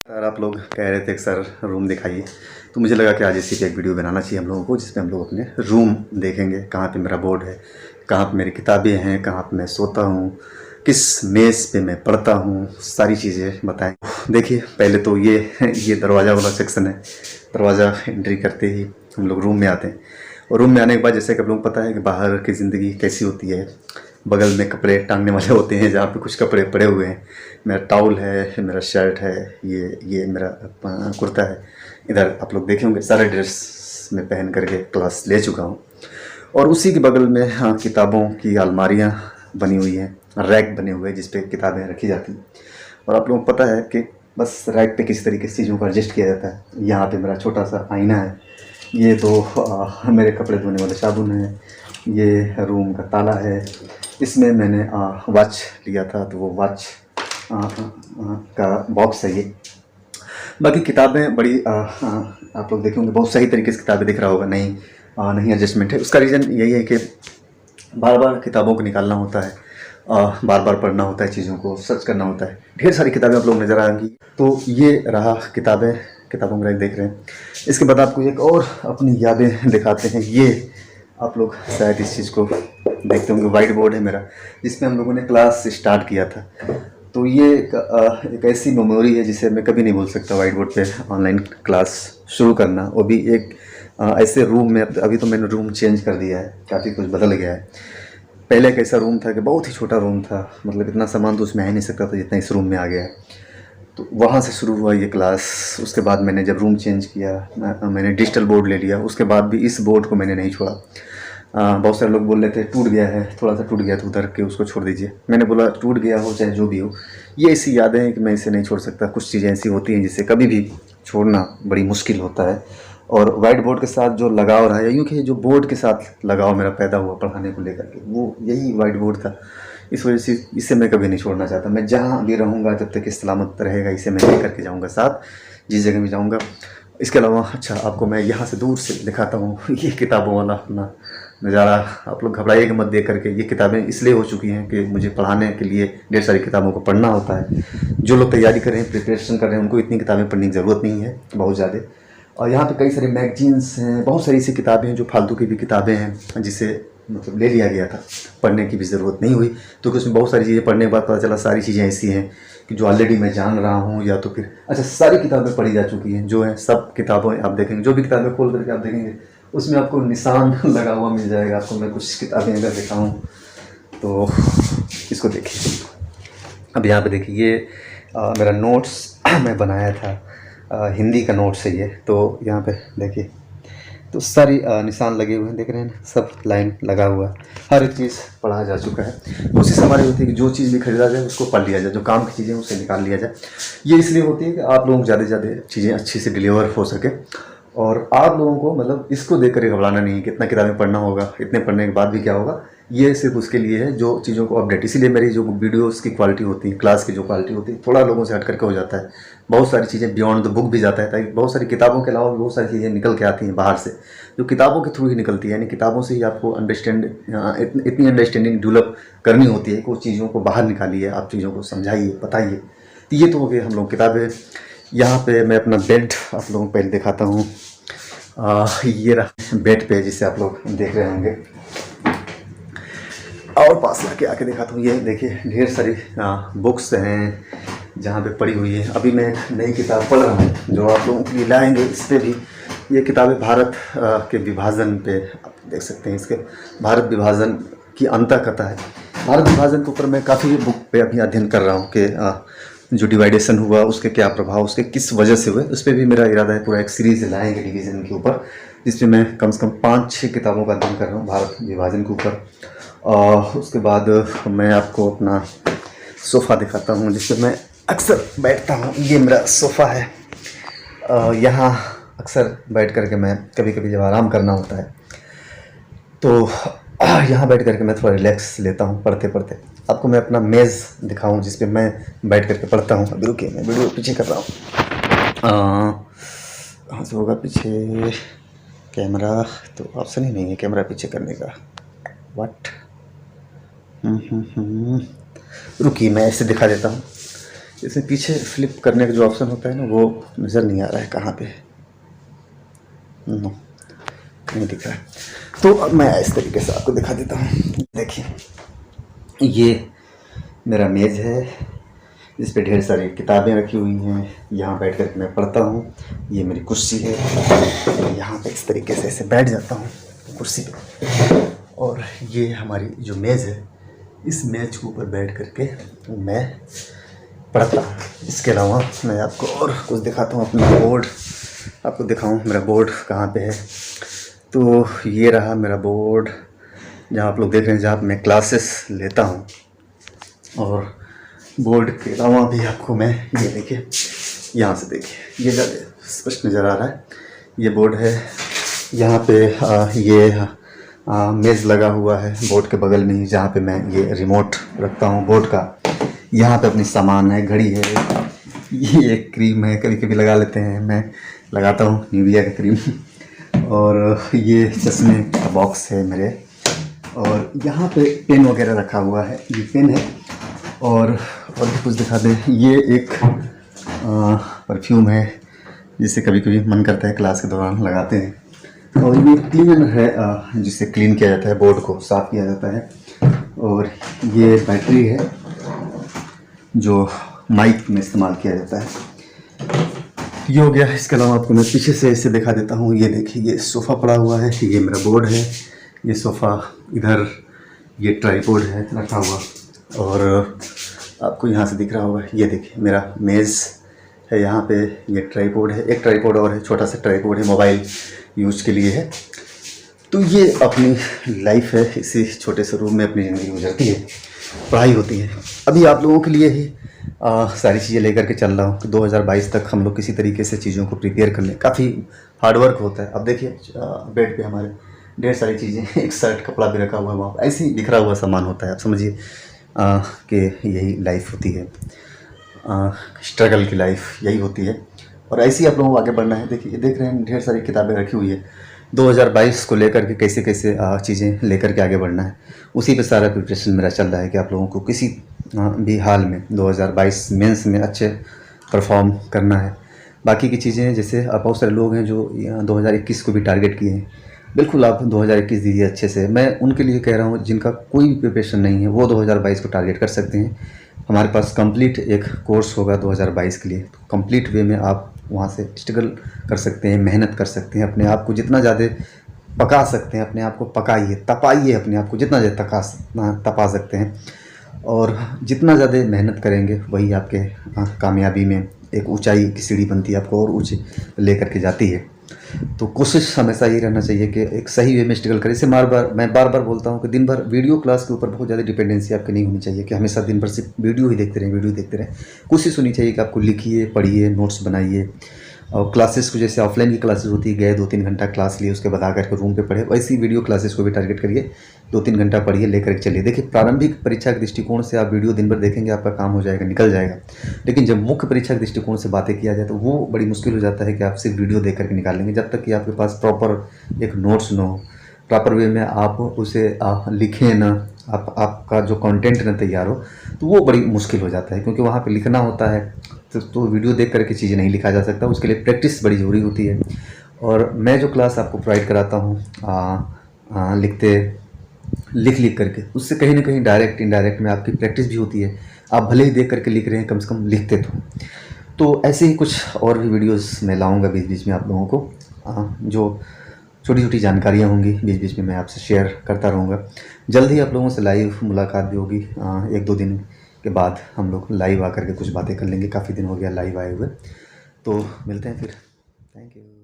Sir आप लोग कह रहे थे कि सर रूम दिखाइए, तो मुझे लगा कि आज इसी पे एक वीडियो बनाना चाहिए हम लोगों को, जिसमें हम लोग अपने रूम देखेंगे। कहाँ पे मेरा बोर्ड है, कहाँ पे मेरी किताबें हैं, कहाँ पे मैं सोता हूँ, किस मेज़ पे मैं पढ़ता हूँ, सारी चीज़ें बताएं। देखिए पहले तो ये दरवाज़ा वाला सेक्शन है। दरवाज़ा एंट्री करते ही हम लोग रूम में आते हैं, और रूम में आने के बाद जैसे कि आप लोगों को पता है कि बाहर की ज़िंदगी कैसी होती है। बगल में कपड़े टांगने वाले होते हैं, जहाँ पे कुछ कपड़े पड़े हुए हैं। मेरा टाउल है, मेरा शर्ट है, ये मेरा कुर्ता है। इधर आप लोग देखे होंगे सारे ड्रेस में पहन करके क्लास ले चुका हूँ। और उसी के बगल में किताबों की अलमारियाँ बनी हुई हैं, रैक बने हुए हैं जिस पे किताबें रखी जाती हैं। और आप लोगों को पता है कि बस रैक पे किस तरीके से चीज़ों को एडजस्ट किया जाता है। यहाँ पे मेरा छोटा सा आईना है, ये दो मेरे कपड़े धोने वाले साबुन हैं, ये रूम का ताला है। इसमें मैंने वॉच लिया था, तो वो वॉच का बॉक्स है ये। बाकी किताबें बड़ी आप लोग देखेंगे बहुत सही तरीके से किताबें दिख रहा होगा, नहीं एडजस्टमेंट है। उसका रीज़न यही है कि बार बार किताबों को निकालना होता है, बार बार पढ़ना होता है, चीज़ों को सर्च करना होता है। ढेर सारी किताबें आप लोग नज़र आएंगी। तो ये रहा किताबों का रैक देख रहे हैं। इसके बाद आपको एक और अपनी यादें दिखाते हैं। ये आप लोग शायद इस चीज़ को देखते होंगे, वाइट बोर्ड है मेरा, जिसमें हम लोगों ने क्लास स्टार्ट किया था। तो ये एक ऐसी मेमोरी है जिसे मैं कभी नहीं भूल सकता। वाइट बोर्ड पे ऑनलाइन क्लास शुरू करना, वो भी एक ऐसे रूम में। अभी तो मैंने रूम चेंज कर दिया है, काफ़ी कुछ बदल गया है। पहले एक ऐसा रूम था कि बहुत ही छोटा रूम था, मतलब इतना सामान तो उसमें आ ही नहीं सकता था जितना इस रूम में आ गया है। तो वहाँ से शुरू हुआ ये क्लास। उसके बाद मैंने जब रूम चेंज किया, मैंने डिजिटल बोर्ड ले लिया। उसके बाद भी इस बोर्ड को मैंने नहीं छोड़ा। बहुत सारे लोग बोल रहे थे टूट गया है, थोड़ा सा टूट गया तो उधर के उसको छोड़ दीजिए। मैंने बोला टूट गया हो चाहे जो भी हो, ये ऐसी यादें हैं कि मैं इसे नहीं छोड़ सकता। कुछ चीज़ें ऐसी होती हैं जिसे कभी भी छोड़ना बड़ी मुश्किल होता है। और वाइट बोर्ड के साथ जो लगाव रहा है, यूँ कि जो बोर्ड के साथ लगाव मेरा पैदा हुआ पढ़ाने को लेकर के, वो यही वाइट बोर्ड था। इस वजह से इसे मैं कभी नहीं छोड़ना चाहता। मैं जहाँ भी रहूँगा जब तक इस सलामत रहेगा, इसे मैं लेकर के जाऊँगा साथ, जिस जगह भी जाऊँगा। इसके अलावा अच्छा आपको मैं यहाँ से दूर से दिखाता हूँ ये किताबों वाला अपना नज़ारा। आप लोग घबराइएगा मत देख करके। ये किताबें इसलिए हो चुकी हैं कि मुझे पढ़ाने के लिए ढेर सारी किताबों को पढ़ना होता है। जो लोग तैयारी कर रहे हैं, प्रिपरेशन कर रहे हैं, उनको इतनी किताबें पढ़ने की ज़रूरत नहीं है, बहुत ज़्यादा। और यहाँ पे कई सारे मैगजीन्स हैं, बहुत सारी ऐसी किताबें हैं जो फालतू की भी किताबें हैं, जिसे मतलब ले लिया गया था, पढ़ने की भी ज़रूरत नहीं हुई। तो उसमें बहुत सारी चीज़ें पढ़ने के बाद पता चला सारी चीज़ें ऐसी हैं कि जो ऑलरेडी मैं जान रहा हूँ, या तो फिर अच्छा सारी किताबें पढ़ी जा चुकी हैं। जो है सब किताबें आप देखेंगे, जो भी किताबें खोल करके आप देखेंगे उसमें आपको निशान लगा हुआ मिल जाएगा। आपको मैं कुछ किताबें अगर दिखाऊँ तो इसको देखिए। अब यहाँ पे देखिए, ये मेरा नोट्स मैं बनाया था, हिंदी का नोट्स है ये। तो यहाँ पे देखिए तो सारी निशान लगे हुए हैं, देख रहे हैं ना, सब लाइन लगा हुआ है। हर एक चीज़ पढ़ा जा चुका है। कोशिश हमारी होती है कि जो चीज़ भी खरीदा जाए उसको पढ़ लिया जाए, जो काम की चीज़ें उसे निकाल लिया जाए। ये इसलिए होती है कि आप लोगों को ज़्यादा से ज़्यादा चीज़ें अच्छी से डिलीवर हो सके, और आप लोगों को मतलब इसको देख कर घबराना नहीं है कि इतना किताबें पढ़ना होगा, इतने पढ़ने के बाद भी क्या होगा। ये सिर्फ उसके लिए है जो चीज़ों को अपडेट। इसीलिए मेरी जो वीडियोस की क्वालिटी होती है, क्लास की जो क्वालिटी होती है, थोड़ा लोगों से हट करके हो जाता है। बहुत सारी चीज़ें बियॉन्ड द बुक भी जाता है, ताकि बहुत सारी किताबों के अलावा भी बहुत सारी चीज़ें निकल के आती हैं बाहर से, जो किताबों के थ्रू ही निकलती है। यानी किताबों से ही आपको इतनी अंडरस्टैंडिंग डेवलप करनी होती है कि उस चीज़ों को बाहर निकालिए, आप चीज़ों को समझाइए, बताइए। तो ये तो हो गए हम लोग किताबें। यहाँ पे मैं अपना बेड आप लोगों को पहले दिखाता हूँ। ये रहा बेड पे, जिसे आप लोग देख रहे होंगे। और पास लाके आके दिखाता हूँ। ये देखिए ढेर सारी बुक्स हैं जहाँ पे पड़ी हुई है। अभी मैं नई किताब पढ़ रहा हूँ जो आप लोगों के लिए लाएंगे। इस पर भी ये किताबें भारत के विभाजन पे आप देख सकते हैं। इसके भारत विभाजन की अंतःकथा है। भारत विभाजन के ऊपर मैं काफ़ी बुक पे अभी अध्ययन कर रहा हूँ कि जो डिवाइडेशन हुआ उसके क्या प्रभाव, उसके किस वजह से हुए। उस पर भी मेरा इरादा है पूरा एक सीरीज़ लाएंगे डिवीज़न के ऊपर, जिसमें मैं कम से कम 5-6 किताबों का अध्ययन कर रहा हूँ भारत विभाजन के ऊपर। और उसके बाद मैं आपको अपना सोफ़ा दिखाता हूँ जिसपे मैं अक्सर बैठता हूँ। ये मेरा सोफ़ा है, यहाँ अक्सर बैठ करके मैं कभी कभी जब आराम करना होता है तो यहाँ बैठ करके मैं थोड़ा रिलैक्स लेता हूँ पढ़ते पढ़ते। आपको मैं अपना मेज़ दिखाऊँ जिस पे मैं बैठ करके पढ़ता हूँ। अभी रुकिए, मैं वीडियो पीछे कर रहा हूँ। कहाँ से होगा पीछे कैमरा, तो ऑप्शन ही नहीं है कैमरा पीछे करने का। रुकिए मैं ऐसे दिखा देता हूँ। इसमें पीछे फ्लिप करने का जो ऑप्शन होता है ना वो नज़र नहीं आ रहा है कहाँ पे है। नो, नहीं दिख रहा है। तो अब मैं इस तरीके से आपको दिखा देता हूँ। देखिए, ये मेरा मेज़ है, इस पे ढेर सारी किताबें रखी हुई हैं। यहाँ बैठ कर मैं पढ़ता हूँ। ये मेरी कुर्सी है, यहाँ पे इस तरीके से ऐसे बैठ जाता हूँ कुर्सी पे। और ये हमारी जो मेज़ है, इस मेज़ के ऊपर बैठ कर के मैं पढ़ता हूँ। इसके अलावा मैं आपको और कुछ दिखाता हूँ। अपना बोर्ड आपको दिखाऊँ, मेरा बोर्ड कहाँ पे है। तो ये रहा मेरा बोर्ड, जहाँ आप लोग देख रहे हैं, जहाँ मैं क्लासेस लेता हूँ। और बोर्ड के अलावा भी आपको मैं ये देखिए, यहाँ से देखिए, ये ज़्यादा स्पष्ट नज़र आ रहा है। ये बोर्ड है, यहाँ पे ये मेज़ लगा हुआ है बोर्ड के बगल में ही, जहाँ पे मैं ये रिमोट रखता हूँ बोर्ड का। यहाँ पे अपनी सामान है, घड़ी है, ये एक क्रीम है, कभी कभी लगा लेते हैं, मैं लगाता हूँ निविया का क्रीम। और ये चश्मे का बॉक्स है मेरे। और यहाँ पे पेन वगैरह रखा हुआ है, ये पेन है। और भी कुछ दिखा दें, ये एक परफ्यूम है, जिसे कभी कभी मन करता है क्लास के दौरान लगाते हैं। और ये क्लीनर है, जिससे क्लीन किया जाता है, बोर्ड को साफ़ किया जाता है। और ये बैटरी है जो माइक में इस्तेमाल किया जाता है। ये हो गया। इसके अलावा आपको मैं पीछे से इसे दिखा देता हूँ। ये देखिए, ये सोफ़ा पड़ा हुआ है, ये मेरा बोर्ड है। ये सोफ़ा इधर, ये ट्राइपॉड है रखा हुआ। और आपको यहाँ से दिख रहा होगा, ये देखिए मेरा मेज़ है, यहाँ पे ये ट्राइपॉड है, एक ट्राइपॉड और है, छोटा सा ट्राइपॉड है, मोबाइल यूज़ के लिए है। तो ये अपनी लाइफ है, इसी छोटे से रूम में अपनी ज़िंदगी गुजरती है, पढ़ाई होती है। अभी आप लोगों के लिए ही सारी चीज़ें लेकर के चल रहा हूँ कि 2022 तक हम लोग किसी तरीके से चीज़ों को प्रिपेयर कर लें। काफ़ी हार्डवर्क होता है। अब देखिए, बेड पे हमारे ढेर सारी चीज़ें, एक शर्ट कपड़ा भी रखा हुआ है, वहाँ ऐसे ही बिखरा हुआ सामान होता है। आप समझिए कि यही लाइफ होती है, स्ट्रगल की लाइफ यही होती है। और ऐसे ही आप लोगों को आगे बढ़ना है। देखिए, ये देख रहे हैं ढेर सारी किताबें रखी हुई है। 2022 को लेकर के कैसे कैसे चीज़ें लेकर के आगे बढ़ना है, उसी पे सारा प्रिपरेशन मेरा चल रहा है कि आप लोगों को किसी भी हाल में 2022 मेंस में अच्छे परफॉर्म करना है। बाकी की चीज़ें, जैसे बहुत सारे लोग हैं जो 2021 को भी टारगेट किए हैं, बिल्कुल आप 2021 दीजिए अच्छे से। मैं उनके लिए कह रहा हूँ जिनका कोई भी प्रिपरेशन नहीं है, वो 2022 को टारगेट कर सकते हैं। हमारे पास कंप्लीट एक कोर्स होगा 2022 के लिए, तो कंप्लीट वे में आप वहाँ से स्ट्रगल कर सकते हैं, मेहनत कर सकते हैं, अपने आप को जितना ज़्यादा पका सकते हैं, अपने आप को पकाइए, तपाइए अपने आप को, जितना ज़्यादा तपा सकते हैं। और जितना ज़्यादा मेहनत करेंगे वही आपके कामयाबी में एक ऊंचाई की सीढ़ी बनती है, आपको और ऊँचे लेकर के जाती है। तो कोशिश हमेशा ये रहना चाहिए कि एक सही वे में स्ट्रगल करें। इसे मैं बार बार बोलता हूँ कि दिन भर वीडियो क्लास के ऊपर बहुत ज़्यादा डिपेंडेंसी आपकी नहीं होनी चाहिए कि हमेशा दिन भर सिर्फ वीडियो ही देखते रहें। कोशिश होनी चाहिए कि आपको लिखिए, पढ़िए, नोट्स बनाइए। और क्लासेस को, जैसे ऑफलाइन की क्लासेस होती है, गए 2-3 घंटा क्लास लिए, उसके बाद आकर के रूम पे पढ़े, वैसे ही वीडियो क्लासेस को भी टारगेट करिए, 2-3 घंटा पढ़िए, लेकर के चलिए। देखिए, प्रारंभिक परीक्षा के दृष्टिकोण से आप वीडियो दिन भर देखेंगे, आपका काम हो जाएगा, निकल जाएगा। लेकिन जब मुख्य परीक्षा के दृष्टिकोण से बातें किया जाए तो वो बड़ी मुश्किल हो जाता है कि आप सिर्फ वीडियो देख करके निकाल लेंगे। जब तक कि आपके पास प्रॉपर एक नोट्स न हो, प्रॉपर वे में आप उसे लिखें ना, आपका जो कंटेंट ना तैयार हो, तो वो बड़ी मुश्किल हो जाता है। क्योंकि वहाँ पे लिखना होता है, तो वीडियो देख करके चीज़ें नहीं लिखा जा सकता, उसके लिए प्रैक्टिस बड़ी ज़रूरी होती है। और मैं जो क्लास आपको प्रोवाइड कराता हूँ लिख करके, उससे कहीं ना कहीं डायरेक्ट इनडायरेक्ट में आपकी प्रैक्टिस भी होती है। आप भले ही देख करके लिख रहे हैं, कम से कम लिखते तो ऐसे ही कुछ और भी वीडियोस मैं लाऊंगा बीच बीच में आप लोगों को, जो छोटी छोटी जानकारियाँ होंगी बीच बीच में मैं आपसे शेयर करता रहूँगा। जल्द ही आप लोगों से लाइव मुलाकात भी होगी, 1-2 दिन के बाद हम लोग लाइव आकर के कुछ बातें कर लेंगे। काफ़ी दिन हो गया लाइव आए हुए, तो मिलते हैं फिर। Thank you.